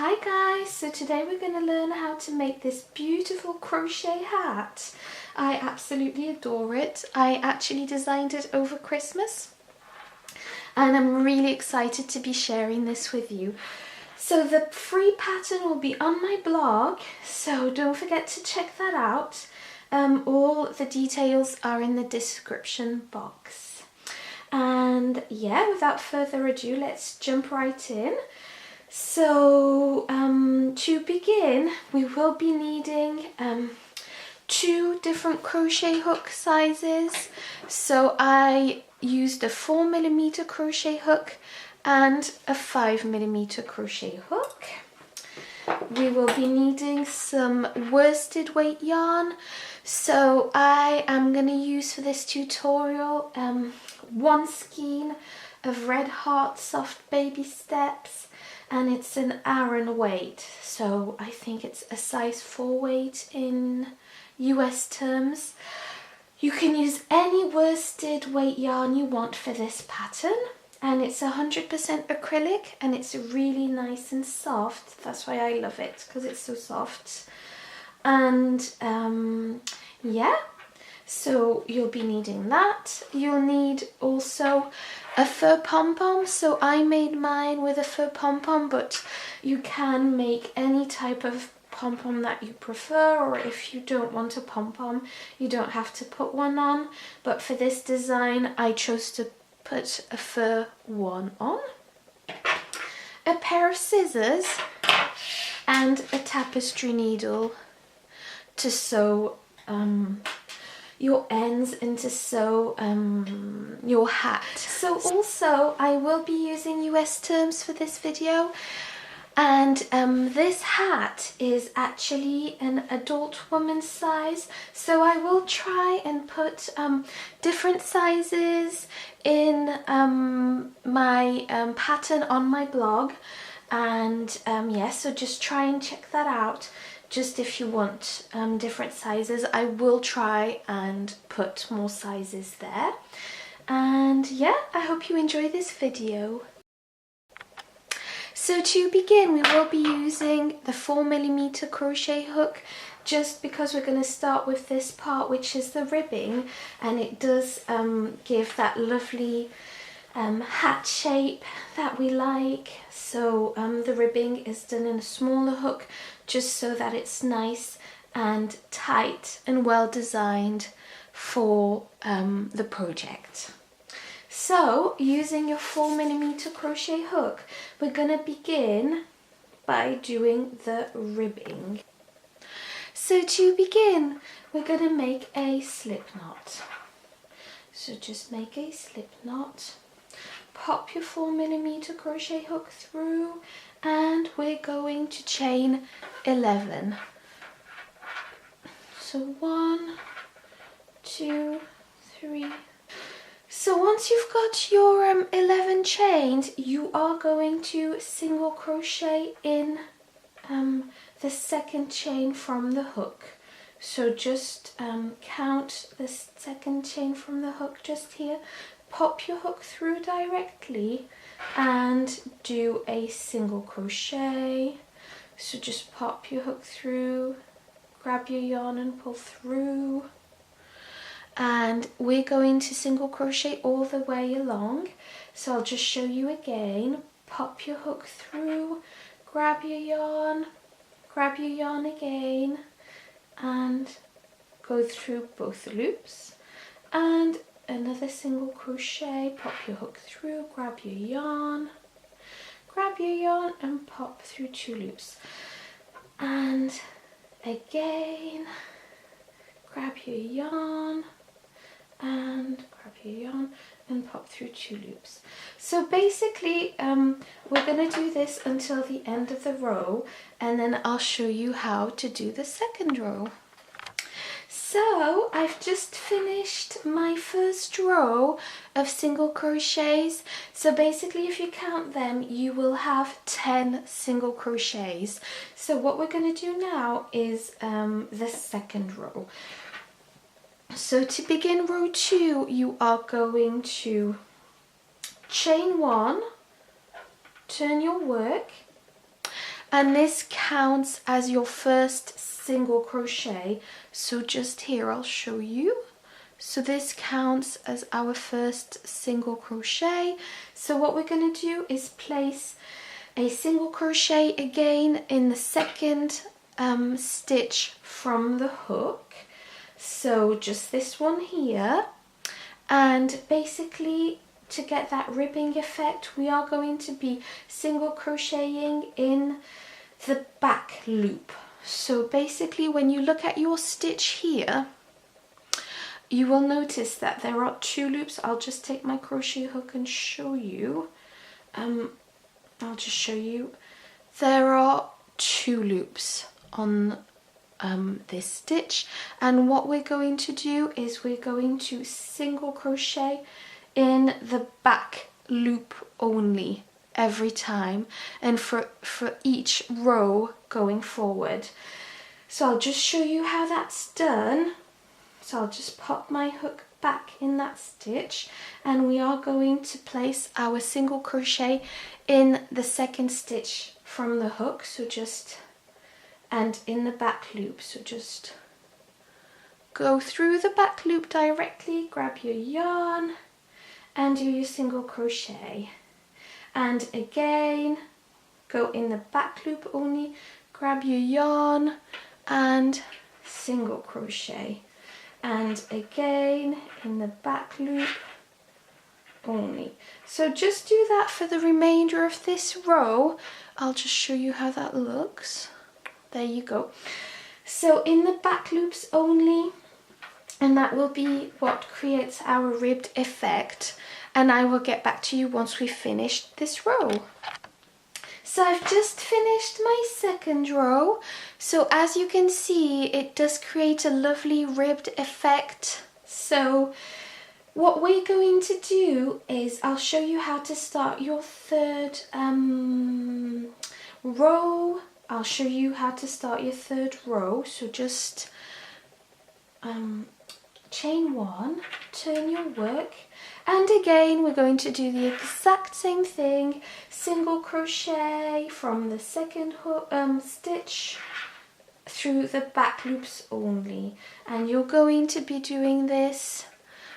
Hi guys, so today we're going to learn how to make this beautiful crochet hat. I absolutely adore it. I actually designed it over Christmas and I'm really excited to be sharing this with you. So the free pattern will be on my blog, so don't forget to check that out. All the details are in the description box. And yeah, without further ado, let's jump right in. So to begin, we will be needing two different crochet hook sizes. So I used a 4mm crochet hook and a 5mm crochet hook. We will be needing some worsted weight yarn. So I am going to use for this tutorial one skein of Red Heart Soft Baby Steps, and it's an aran weight, so I think it's a size 4 weight in US terms. You can use any worsted weight yarn you want for this pattern, and it's 100% acrylic and it's really nice and soft. That's why I love it, because it's so soft. And yeah, so you'll be needing that. You'll need also a fur pom-pom. So I made mine with a fur pom-pom, but you can make any type of pom-pom that you prefer, or if you don't want a pom-pom, you don't have to put one on. But for this design, I chose to put a fur one on. A pair of scissors and a tapestry needle to sew your ends and to sew your hat. So also I will be using US terms for this video, and this hat is actually an adult woman's size, so I will try and put different sizes in my pattern on my blog, and yeah, so just try and check that out. Just if you want different sizes, I will try and put more sizes there. And yeah, I hope you enjoy this video. So to begin, we will be using the 4mm crochet hook, just because we're going to start with this part, which is the ribbing, and it does give that lovely hat shape that we like. So the ribbing is done in a smaller hook, just so that it's nice and tight and well designed for the project. So using your 4mm crochet hook, we're going to begin by doing the ribbing. So to begin, we're going to make a slip knot. So just make a slip knot, pop your 4mm crochet hook through, and we're going to chain 11. So 1, 2, 3. So once you've got your 11 chained, you are going to single crochet in the second chain from the hook. So just count the second chain from the hook just here, pop your hook through directly and do a single crochet. So just pop your hook through, grab your yarn and pull through, and we're going to single crochet all the way along. So I'll just show you again. Pop your hook through, grab your yarn again, and go through both loops, and another single crochet, pop your hook through, grab your yarn and pop through 2 loops, and again grab your yarn and pop through 2 loops. So basically we're going to do this until the end of the row, and then I'll show you how to do the second row. So I've just finished my first row of single crochets. So basically, if you count them, you will have 10 single crochets. So what we're going to do now is the second row. So to begin row 2, you are going to chain 1, turn your work, and this counts as your first single crochet. So just here, I'll show you. So this counts as our first single crochet. So what we're going to do is place a single crochet again in the second stitch from the hook. So just this one here, and basically to get that ribbing effect, we are going to be single crocheting in the back loop. So basically when you look at your stitch here, you will notice that there are 2 loops. I'll just take my crochet hook and show you. I'll just show you. There are 2 loops on this stitch, and what we're going to do is we're going to single crochet in the back loop only every time, and for each row going forward. So I'll just show you how that's done. So I'll just pop my hook back in that stitch, and we are going to place our single crochet in the second stitch from the hook, so just, and in the back loop. So just go through the back loop directly, grab your yarn and do your single crochet, and again go in the back loop only, grab your yarn and single crochet, and again in the back loop only. So just do that for the remainder of this row. I'll just show you how that looks. There you go. So in the back loops only, and that will be what creates our ribbed effect, and I will get back to you once we've finished this row. So I've just finished my second row. So as you can see, it does create a lovely ribbed effect. So what we're going to do is I'll show you how to start your third row. I'll show you how to start your third row. So just chain 1, turn your work, and again we're going to do the exact same thing, single crochet from the second hook, stitch through the back loops only, and you're going to be doing this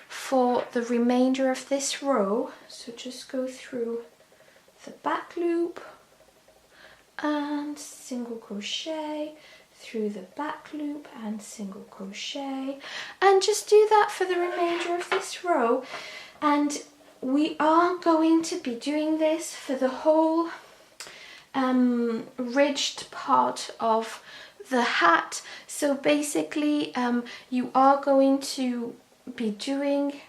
for the remainder of this row. So just go through the back loop and single crochet through the back loop and single crochet, and just do that for the remainder of this row. And we are going to be doing this for the whole ridged part of the hat. So basically you are going to be doing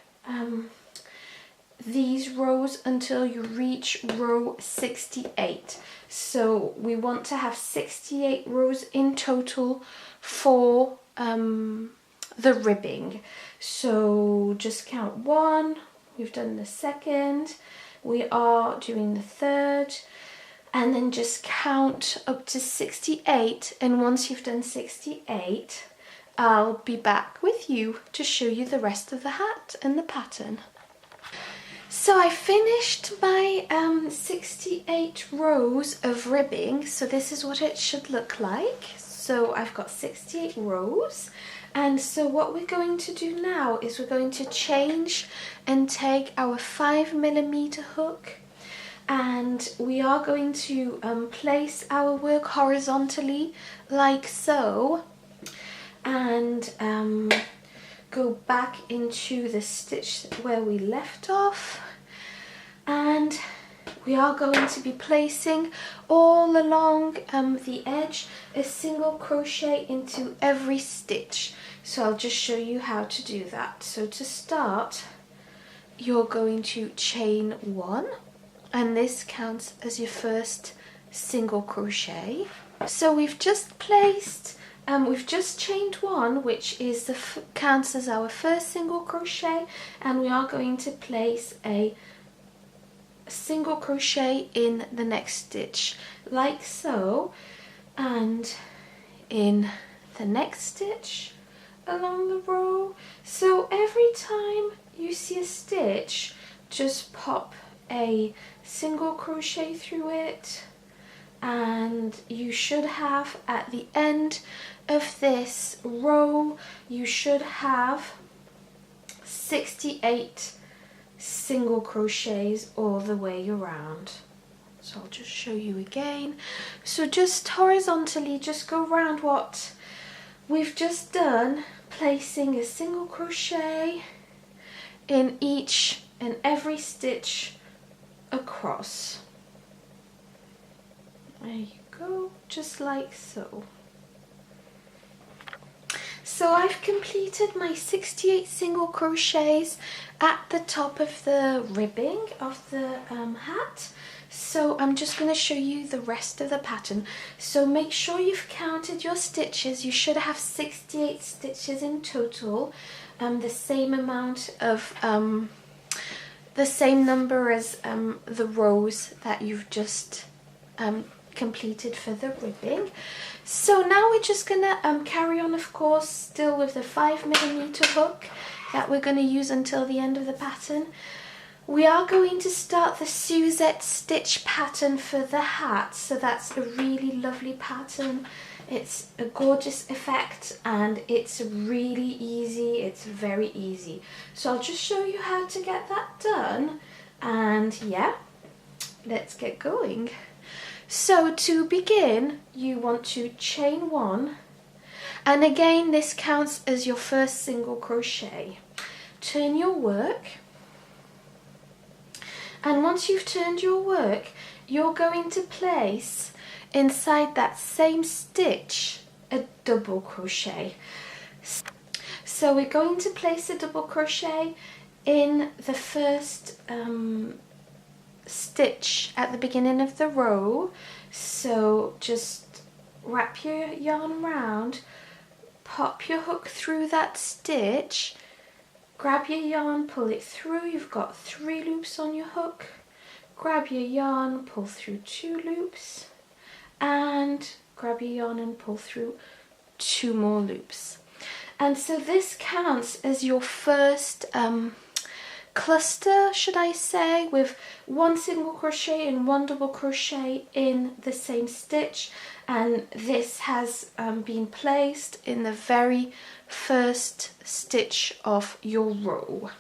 these rows until you reach row 68. So we want to have 68 rows in total for the ribbing. So just count 1, we've done the second, we are doing the third, and then just count up to 68, and once you've done 68, I'll be back with you to show you the rest of the hat and the pattern. So I finished my 68 rows of ribbing, so this is what it should look like. So I've got 68 rows, and so what we're going to do now is we're going to change and take our 5mm hook, and we are going to place our work horizontally like so, and go back into the stitch where we left off, and we are going to be placing all along the edge a single crochet into every stitch. So I'll just show you how to do that. So to start, you're going to chain 1, and this counts as your first single crochet. So we've just placed we've just chained 1, which is counts as our first single crochet, and we are going to place a single crochet in the next stitch like so, and in the next stitch along the row. So every time you see a stitch, just pop a single crochet through it and you should have at the end of this row, you should have 68 single crochets all the way around. So I'll just show you again. So just horizontally, just go around what we've just done, placing a single crochet in each and every stitch across. There you go, just like so. So I've completed my 68 single crochets at the top of the ribbing of the hat. So I'm just going to show you the rest of the pattern. So make sure you've counted your stitches. You should have 68 stitches in total, the same amount of the same number as the rows that you've just completed for the ribbing. So now we're just gonna carry on, of course, still with the 5mm hook that we're going to use until the end of the pattern. We are going to start the Suzette stitch pattern for the hat. So that's a really lovely pattern. It's a gorgeous effect and it's really easy. It's very easy. So I'll just show you how to get that done, and yeah, let's get going. So to begin, you want to chain 1, and again this counts as your first single crochet. Turn your work, and once you've turned your work, you're going to place inside that same stitch a double crochet. So we're going to place a double crochet in the first stitch at the beginning of the row. So just wrap your yarn round, pop your hook through that stitch, grab your yarn, pull it through. You've got 3 loops on your hook. Grab your yarn, pull through 2 loops, and grab your yarn and pull through 2 more loops. And so this counts as your first cluster, should I say, with 1 single crochet and 1 double crochet in the same stitch, and this has been placed in the very first stitch of your row.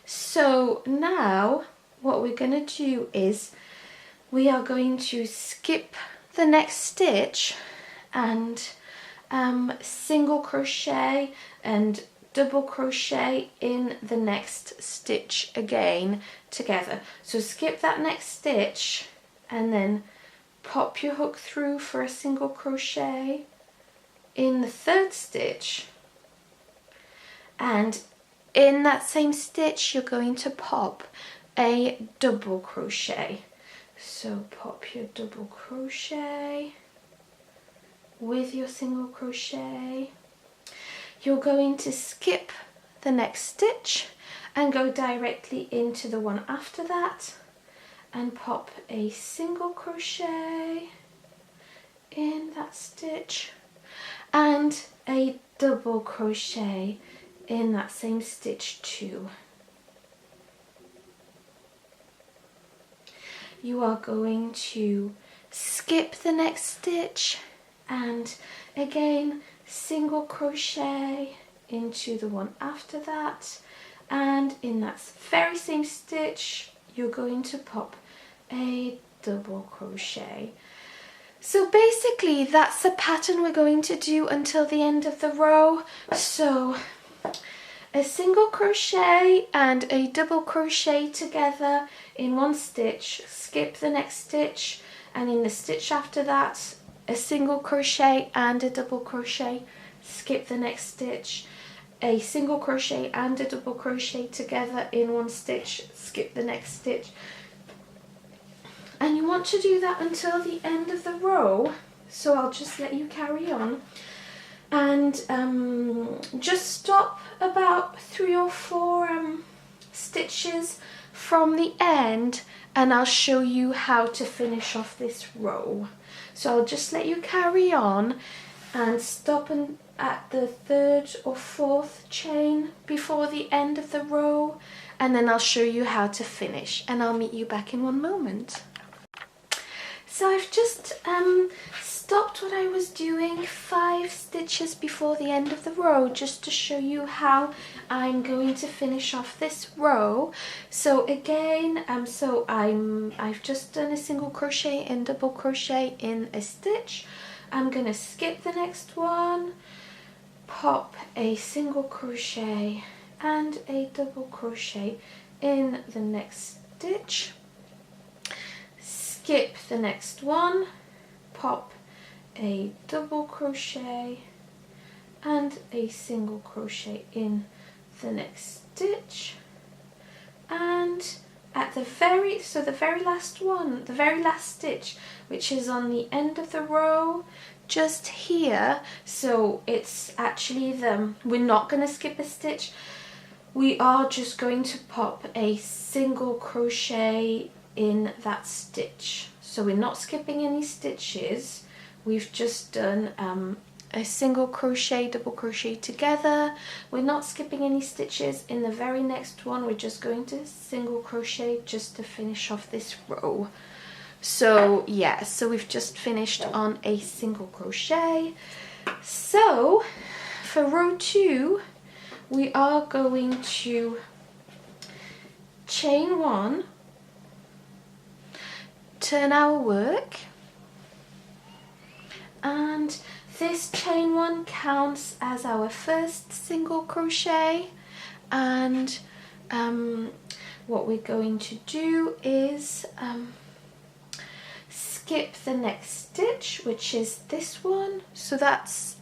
So now what we're going to do is we are going to skip the next stitch and single crochet and double crochet in the next stitch again together. So skip that next stitch and then pop your hook through for a single crochet in the 3rd stitch, and in that same stitch you're going to pop a double crochet. So pop your double crochet with your single crochet. You're going to skip the next stitch and go directly into the one after that and pop a single crochet in that stitch and a double crochet in that same stitch too. You are going to skip the next stitch and again single crochet into the one after that, and in that very same stitch you're going to pop a double crochet. So basically that's the pattern we're going to do until the end of the row. So a single crochet and a double crochet together in one stitch, skip the next stitch, and in the stitch after that a single crochet and a double crochet, skip the next stitch, a single crochet and a double crochet together in one stitch, skip the next stitch. And you want to do that until the end of the row. So I'll just let you carry on, and just stop about 3 or 4 stitches from the end, and I'll show you how to finish off this row. So I'll just let you carry on and stop at the 3rd or 4th chain before the end of the row, and then I'll show you how to finish, and I'll meet you back in one moment. So I've just stopped what I was doing 5 stitches before the end of the row, just to show you how I'm going to finish off this row. So again, I've just done a single crochet and double crochet in a stitch. I'm going to skip the next one, pop a single crochet and a double crochet in the next stitch, skip the next one, pop a double crochet and a single crochet in the next stitch, and at the very last stitch, which is on the end of the row just here, so it's actually we're not going to skip a stitch, we are just going to pop a single crochet in that stitch. So we're not skipping any stitches, we've just done a single crochet, double crochet together. We're not skipping any stitches. In the very next one we're just going to single crochet just to finish off this row. So yeah, so we've just finished on a single crochet. So for row 2 we are going to chain 1, turn our work, and this chain 1 counts as our first single crochet, and what we're going to do is skip the next stitch, which is this one. So that's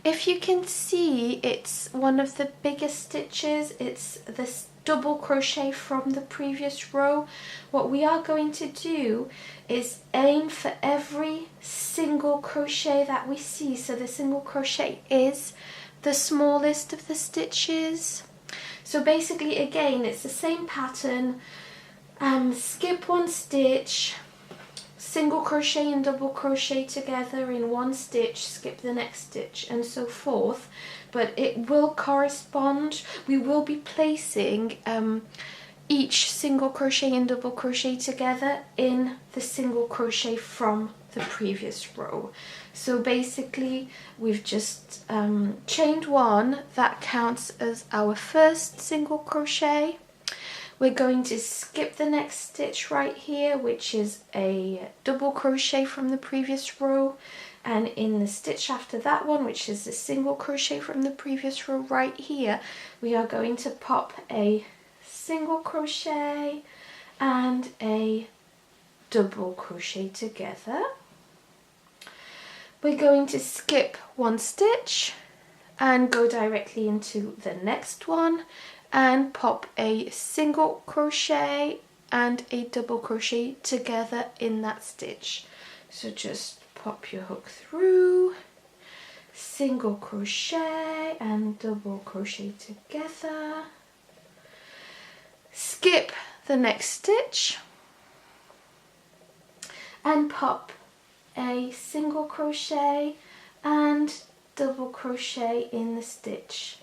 if you can see, it's one of the biggest stitches, it's this double crochet from the previous row. What we are going to do is aim for every single crochet that we see. So the single crochet is the smallest of the stitches. So basically again it's the same pattern, skip 1 stitch, single crochet and double crochet together in 1 stitch, skip the next stitch, and so forth. But it will correspond, we will be placing each single crochet and double crochet together in the single crochet from the previous row. So basically we've just chained 1, that counts as our first single crochet. We're going to skip the next stitch right here, which is a double crochet from the previous row, and in the stitch after that one, which is the single crochet from the previous row right here, we are going to pop a single crochet and a double crochet together. We're going to skip 1 stitch and go directly into the next one and pop a single crochet and a double crochet together in that stitch. So just pop your hook through, single crochet and double crochet together, skip the next stitch and pop a single crochet and double crochet in the stitch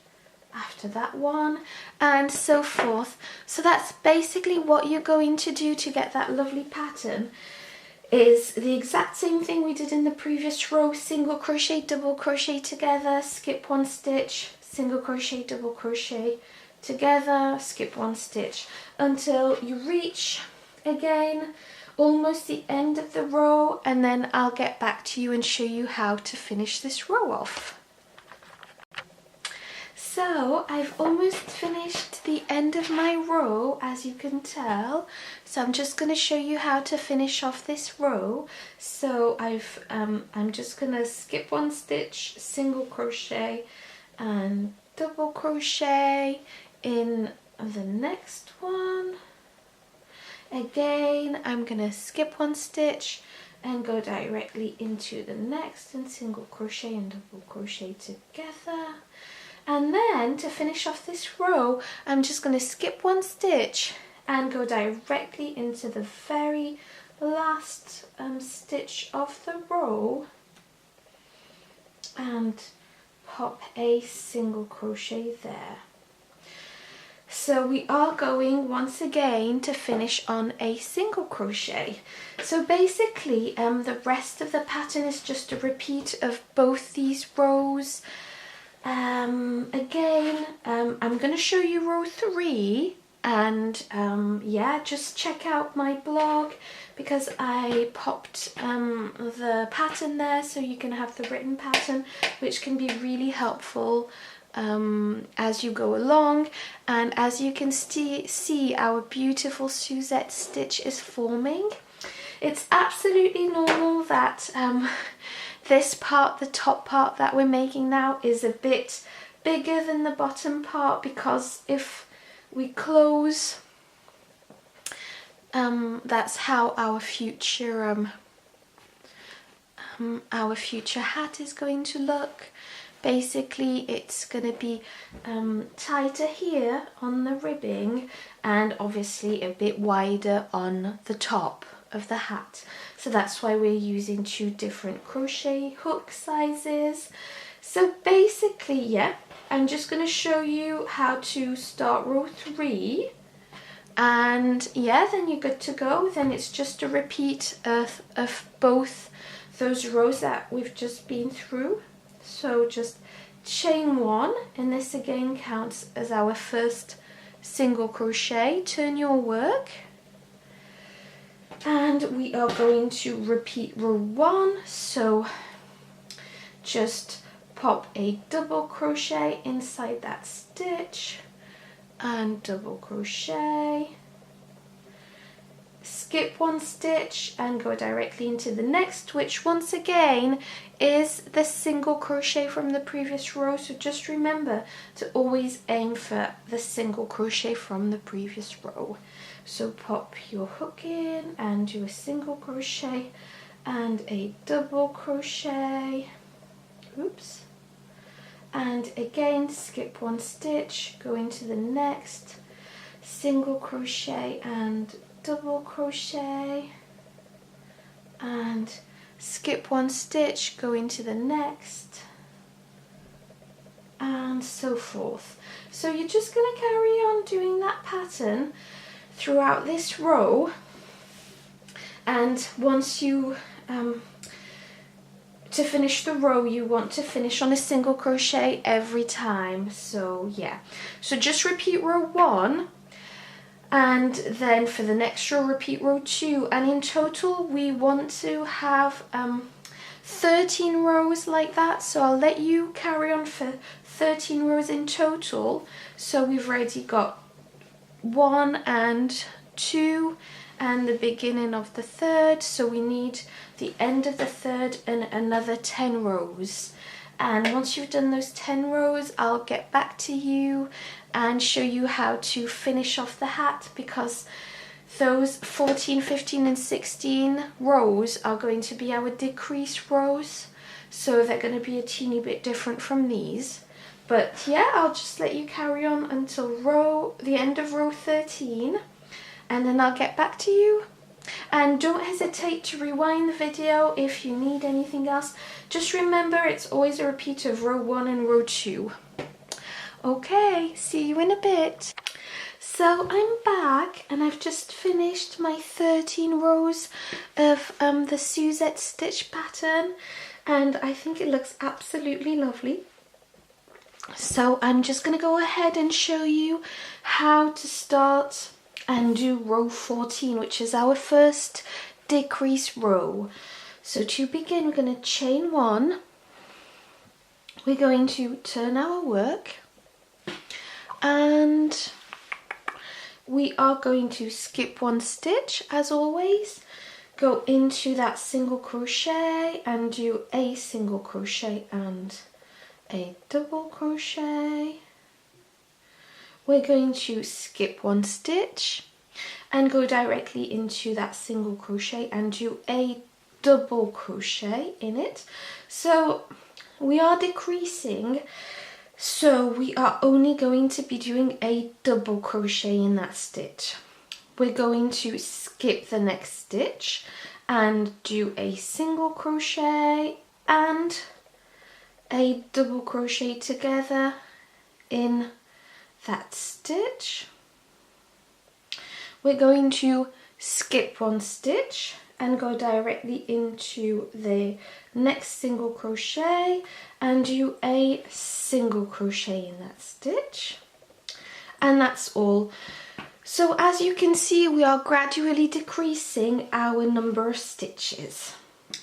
after that one, and so forth. So that's basically what you're going to do to get that lovely pattern. Is the exact same thing we did in the previous row, single crochet, double crochet together, skip 1 stitch, single crochet, double crochet together, skip 1 stitch, until you reach again almost the end of the row, and then I'll get back to you and show you how to finish this row off. So I've almost finished the end of my row, as you can tell. So I'm just going to show you how to finish off this row. So I'm just going to skip 1 stitch, single crochet and double crochet in the next one. Again, I'm going to skip 1 stitch and go directly into the next and single crochet and double crochet together. And then to finish off this row, I'm just going to skip 1 stitch and go directly into the very last stitch of the row and pop a single crochet there. So we are going once again to finish on a single crochet. So basically the rest of the pattern is just a repeat of both these rows. I'm going to show you row 3, and yeah, just check out my blog because I popped the pattern there, so you can have the written pattern, which can be really helpful as you go along. And as you can see, our beautiful Suzette stitch is forming. It's absolutely normal that this part, the top part that we're making now, is a bit bigger than the bottom part, because if we close, that's how our future hat is going to look. Basically, it's going to be tighter here on the ribbing and obviously a bit wider on the top of the hat. So that's why we're using 2 different crochet hook sizes. So basically, yeah, I'm just going to show you how to start row 3. And yeah, then you're good to go. Then it's just a repeat of both those rows that we've just been through. So just chain 1, and this again counts as our first single crochet. Turn your work, and we are going to repeat row 1. So just pop a double crochet inside that stitch and double crochet, skip 1 stitch and go directly into the next, which once again is the single crochet from the previous row. So just remember to always aim for the single crochet from the previous row. So pop your hook in and do a single crochet and a double crochet, oops, and again skip 1 stitch, go into the next, single crochet and double crochet, and skip 1 stitch, go into the next, and so forth. So you're just going to carry on doing that pattern throughout this row, and once you to finish the row, you want to finish on a single crochet every time. So yeah, so just repeat row 1, and then for the next row repeat row 2, and in total we want to have 13 rows like that. So I'll let you carry on for 13 rows in total. So we've already got 1 and 2 and the beginning of the 3rd, so we need the end of the 3rd and another 10 rows. And once you've done those 10 rows, I'll get back to you and show you how to finish off the hat, because those 14, 15 and 16 rows are going to be our decreased rows, so they're going to be a teeny bit different from these. But yeah, I'll just let you carry on until the end of row 13, and then I'll get back to you. And don't hesitate to rewind the video if you need anything else. Just remember, it's always a repeat of row 1 and row 2. Okay, see you in a bit. So I'm back, and I've just finished my 13 rows of the Suzette stitch pattern, and I think it looks absolutely lovely. So I'm just going to go ahead and show you how to start and do row 14, which is our first decrease row. So to begin, we're going to chain 1, we're going to turn our work, and we are going to skip 1 stitch as always, go into that single crochet and do a single crochet and a double crochet. We're going to skip 1 stitch and go directly into that single crochet and do a double crochet in it. So we are decreasing, so we are only going to be doing a double crochet in that stitch. We're going to skip the next stitch and do a single crochet and a double crochet together in that stitch. We're going to skip one stitch and go directly into the next single crochet and do a single crochet in that stitch. And that's all. So as you can see, we are gradually decreasing our number of stitches.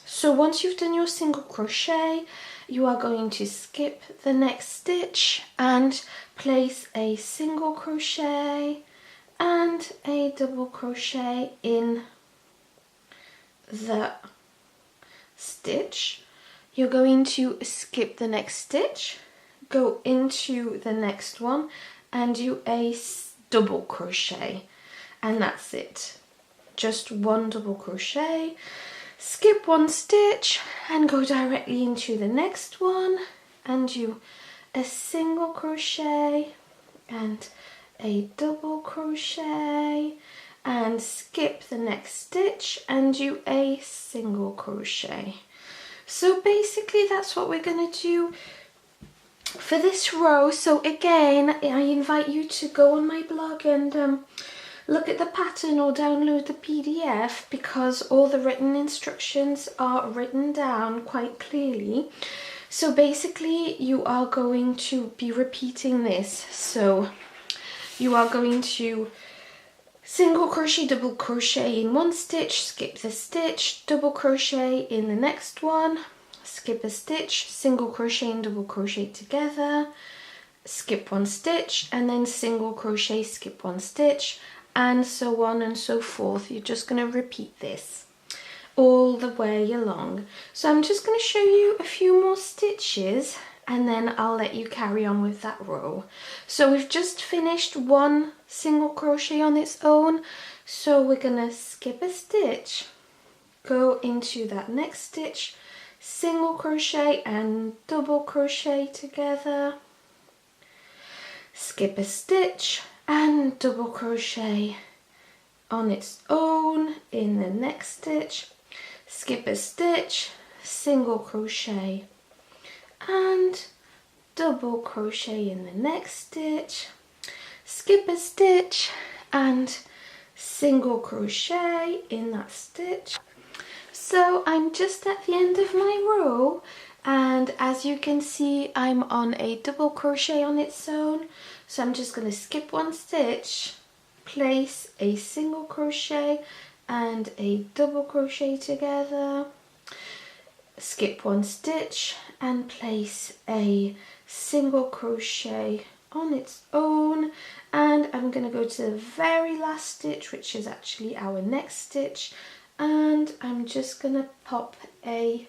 So once you've done your single crochet, you are going to skip the next stitch and place a single crochet and a double crochet in the stitch. You're going to skip the next stitch, go into the next one and do a double crochet, and that's it. Just one double crochet, skip one stitch and go directly into the next one and do a single crochet and a double crochet and skip the next stitch and do a single crochet. So basically that's what we're going to do for this row. So again, I invite you to go on my blog and look at the pattern or download the PDF, because all the written instructions are written down quite clearly. So basically you are going to be repeating this. So you are going to single crochet, double crochet in one stitch, skip the stitch, double crochet in the next one, skip a stitch, single crochet and double crochet together, skip one stitch, and then single crochet, skip one stitch, and so on and so forth. You're just going to repeat this all the way along. So I'm just going to show you a few more stitches and then I'll let you carry on with that row. So we've just finished one single crochet on its own, so we're going to skip a stitch, go into that next stitch, single crochet and double crochet together, skip a stitch and double crochet on its own in the next stitch, skip a stitch, single crochet and double crochet in the next stitch, skip a stitch and single crochet in that stitch. So I'm just at the end of my row, and as you can see I'm on a double crochet on its own, so I'm just going to skip one stitch, place a single crochet and a double crochet together, skip one stitch and place a single crochet on its own, and I'm going to go to the very last stitch, which is actually our next stitch, and I'm just going to pop a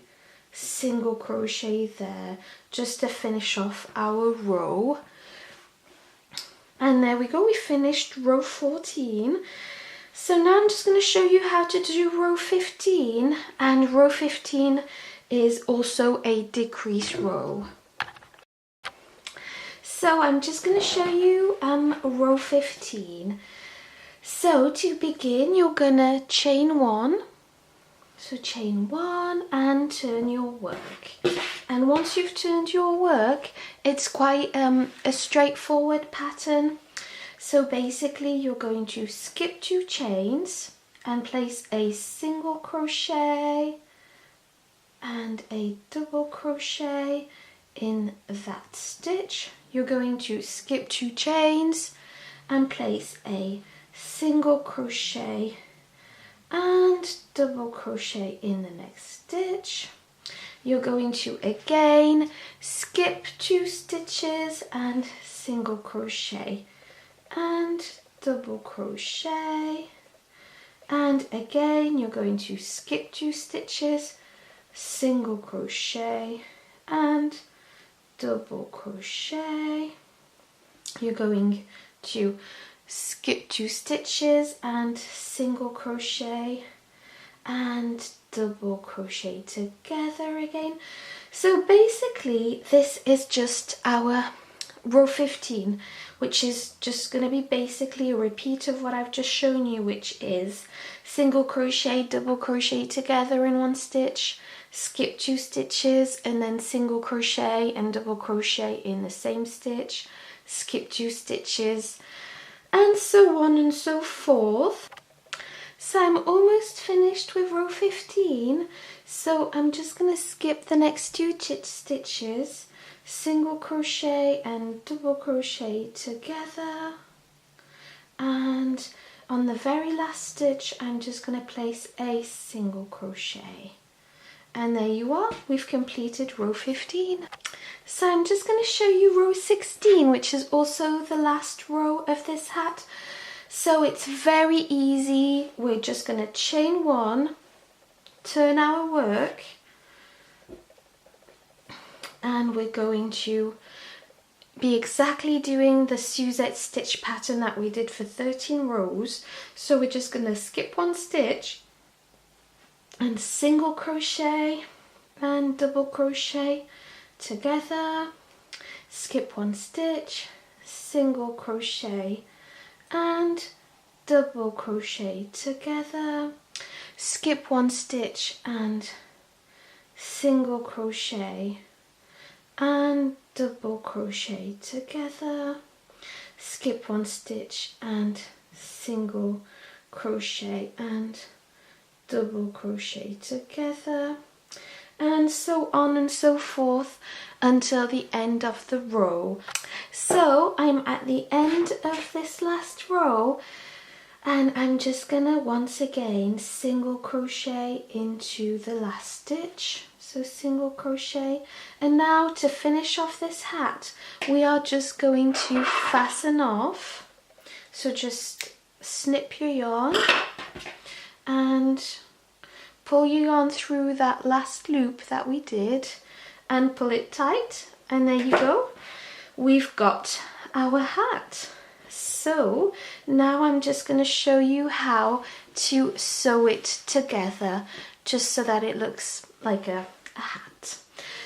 single crochet there just to finish off our row. And there we go, we finished row 14. So now I'm just going to show you how to do row 15, and row 15 is also a decrease row. So I'm just going to show you row 15. So to begin, you're going to chain one. So chain one and turn your work. And once you've turned your work, it's quite a straightforward pattern. So basically you're going to skip 2 chains and place a single crochet and a double crochet in that stitch. You're going to skip 2 chains and place a single crochet and double crochet in the next stitch. You're going to again skip 2 stitches and single crochet and double crochet, and again you're going to skip 2 stitches, single crochet and double crochet. You're going to skip 2 stitches and single crochet and double crochet together again. So basically this is just our row 15, which is just going to be basically a repeat of what I've just shown you, which is single crochet, double crochet together in one stitch, skip 2 stitches and then single crochet and double crochet in the same stitch, skip 2 stitches, and so on and so forth. So I'm almost finished with row 15, so I'm just going to skip the next 2 stitches, single crochet and double crochet together, and on the very last stitch I'm just going to place a single crochet. And there you are, we've completed row 15. So I'm just going to show you row 16, which is also the last row of this hat. So it's very easy. We're just going to chain 1, turn our work, and we're going to be exactly doing the Suzette stitch pattern that we did for 13 rows. So we're just going to skip 1 stitch and single crochet and double crochet together, skip 1 stitch, single crochet and double crochet together, skip 1 stitch and single crochet and double crochet together, skip 1 stitch and single crochet and double crochet together, and so on and so forth until the end of the row. So I'm at the end of this last row, and I'm just gonna once again single crochet into the last stitch. So single crochet, and now to finish off this hat we are just going to fasten off. So just snip your yarn and pull your yarn through that last loop that we did and pull it tight, and there you go, we've got our hat. So now I'm just going to show you how to sew it together, just so that it looks like a hat.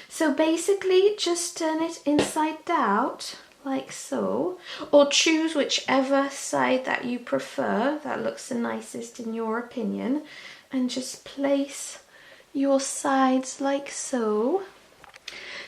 So basically just turn it inside out like so, or choose whichever side that you prefer, that looks the nicest in your opinion, and just place your sides like so.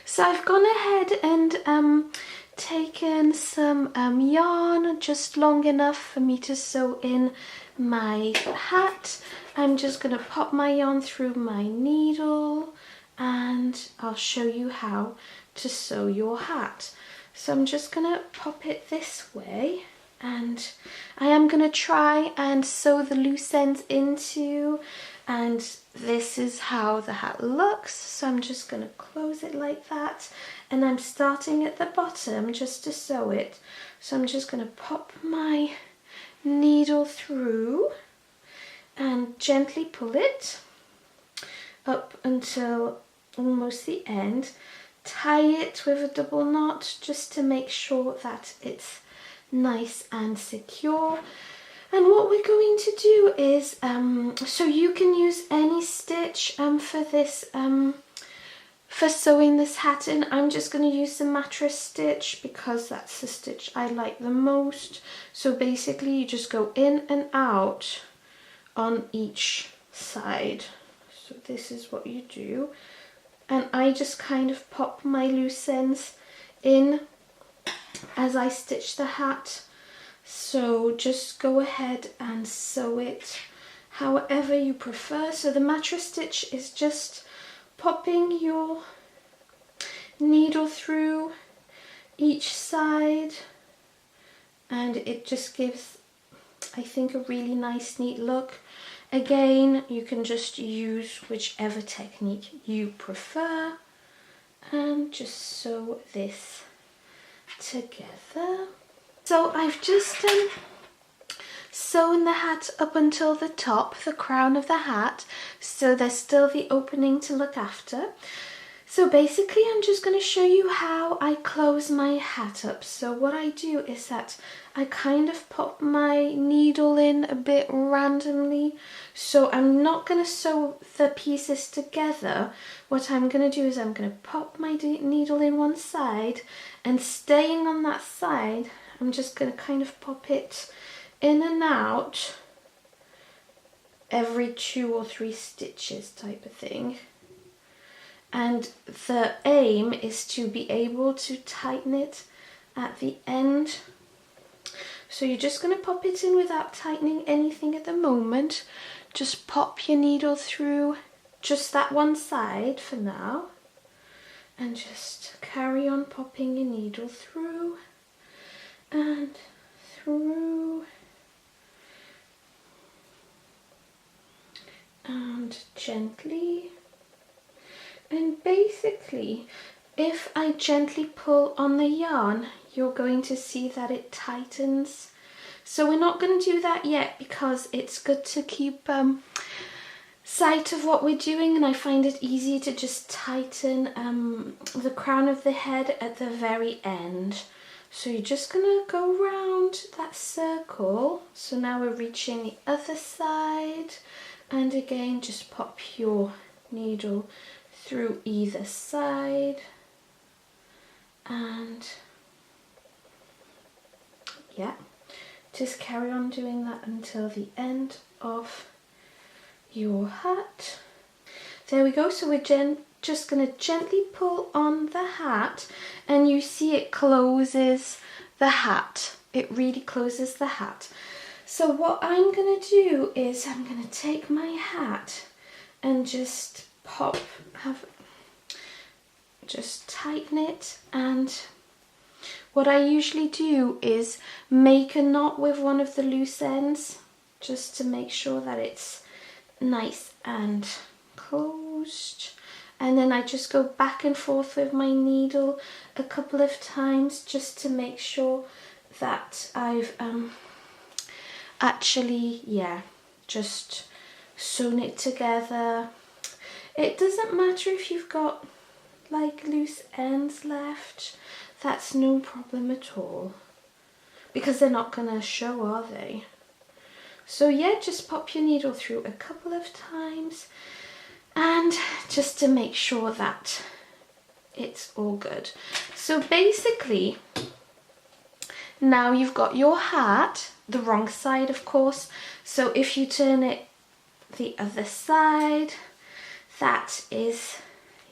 So I've gone ahead and taken some yarn just long enough for me to sew in my hat. I'm just going to pop my yarn through my needle and I'll show you how to sew your hat. So I'm just going to pop it this way, and I am going to try and sew the loose ends into, and this is how the hat looks. So I'm just going to close it like that, and I'm starting at the bottom just to sew it. So I'm just going to pop my needle through and gently pull it up until almost the end. Tie it with a double knot just to make sure that it's nice and secure. And what we're going to do is, so you can use any stitch for this, for sewing this hat in. I'm just going to use the mattress stitch because that's the stitch I like the most. So basically you just go in and out on each side. So this is what you do. And I just kind of pop my loose ends in as I stitch the hat. So just go ahead and sew it however you prefer. So the mattress stitch is just popping your needle through each side, and it just gives, I think, a really nice neat look. Again, you can just use whichever technique you prefer and just sew this together. So I've just sewn the hat up until the top, the crown of the hat, so there's still the opening to look after. So basically I'm just going to show you how I close my hat up. So what I do is that I kind of pop my needle in a bit randomly. So I'm not going to sew the pieces together. What I'm going to do is I'm going to pop my needle in one side, and staying on that side, I'm just going to kind of pop it in and out every 2 or 3 stitches type of thing. And the aim is to be able to tighten it at the end. So you're just going to pop it in without tightening anything at the moment. Just pop your needle through just that one side for now, and just carry on popping your needle through and through and gently. And basically, if I gently pull on the yarn, you're going to see that it tightens. So we're not going to do that yet because it's good to keep sight of what we're doing, and I find it easier to just tighten the crown of the head at the very end. So you're just going to go around that circle. So now we're reaching the other side, and again just pop your needle through either side, and yeah, just carry on doing that until the end of your hat. There we go. So we're just going to gently pull on the hat, and you see it closes the hat. It really closes the hat. So what I'm going to do is I'm going to take my hat and just just tighten it, and what I usually do is make a knot with one of the loose ends just to make sure that it's nice and closed, and then I just go back and forth with my needle a couple of times just to make sure that I've actually just sewn it together. It doesn't matter if you've got like loose ends left, that's no problem at all, because they're not gonna show, are they? So yeah, just pop your needle through a couple of times, and just to make sure that it's all good. So basically, now you've got your hat, the wrong side of course, so if you turn it the other side, that is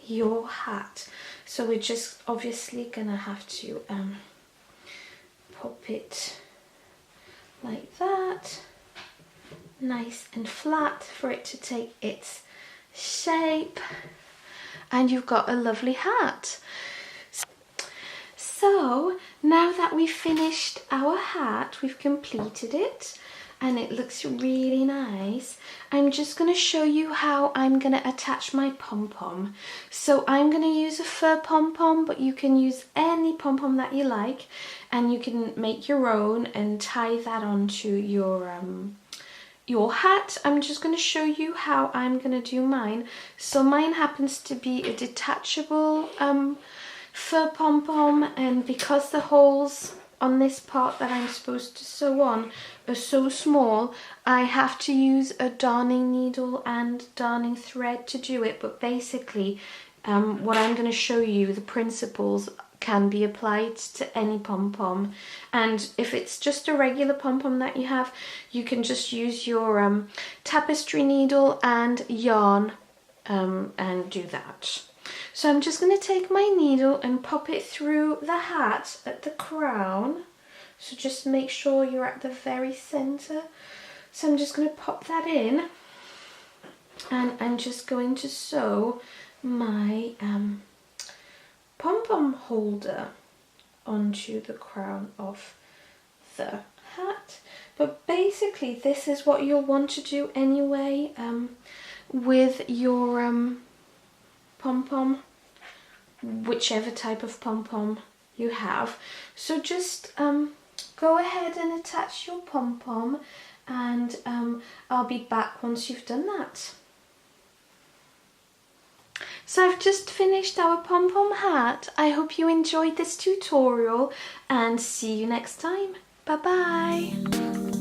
your hat. So we're just obviously gonna have to pop it like that, nice and flat for it to take its shape, and you've got a lovely hat. So now that we've finished our hat, we've completed it, and it looks really nice. I'm just going to show you how I'm going to attach my pom-pom. So I'm going to use a fur pom-pom, but you can use any pom-pom that you like, and you can make your own and tie that onto your hat. I'm just going to show you how I'm going to do mine. So mine happens to be a detachable fur pom-pom, and because the holes on this part that I'm supposed to sew on are so small, I have to use a darning needle and darning thread to do it. But basically what I'm going to show you, the principles can be applied to any pom-pom, and if it's just a regular pom-pom that you have, you can just use your tapestry needle and yarn and do that. So I'm just going to take my needle and pop it through the hat at the crown. So just make sure you're at the very center. So I'm just going to pop that in, and I'm just going to sew my pom-pom holder onto the crown of the hat. But basically this is what you'll want to do anyway with your pom-pom, whichever type of pom-pom you have. So just go ahead and attach your pom-pom, and I'll be back once you've done that. So I've just finished our pom-pom hat. I hope you enjoyed this tutorial, and see you next time. Bye bye.